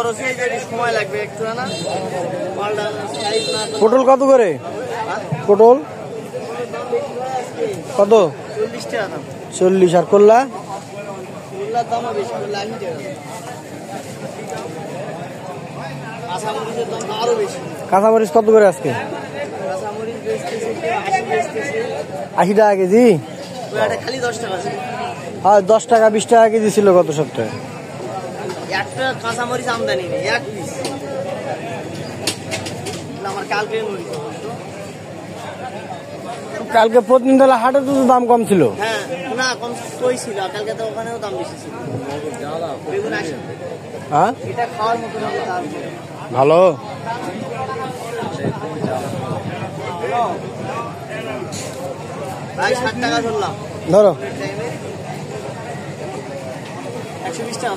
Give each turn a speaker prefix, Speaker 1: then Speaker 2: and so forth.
Speaker 1: সময় লাগবে একটু না।
Speaker 2: পটল কত করে? পটল কত?
Speaker 1: 40 টাকা দাম।
Speaker 2: 40। আর করলা?
Speaker 1: করলার দামও বেশি, 80 টাকা। কাঁচামরিচের দাম আরো বেশি।
Speaker 2: কাঁচামরিচ কত করে আজকে?
Speaker 1: কাঁচামরিচ বেচতেছে 80 বেচতেছে।
Speaker 2: 80 টাকা কেজি?
Speaker 1: খালি 10 টাকা ছিল।
Speaker 2: আর 10 টাকা 20 টাকা কেজি ছিল গত সপ্তাহে।
Speaker 1: একটা কাঁচামরিচ আমদানি নেই, এক পিস। আমার কালকে
Speaker 2: কালকে প্রতিদিন হাটে তো দাম কম ছিল।
Speaker 1: হ্যাঁ, না কম তোই ছিল, কালকে তো ওখানেও দাম বেশি ছিল। বেগুন 80।
Speaker 2: হ্যাঁ,
Speaker 1: এটা খাওয়ার মতো হবে তার
Speaker 2: ভালো।
Speaker 1: ভাই 60 টাকা ধরলাম।
Speaker 2: ধরো
Speaker 1: 120 টাকা।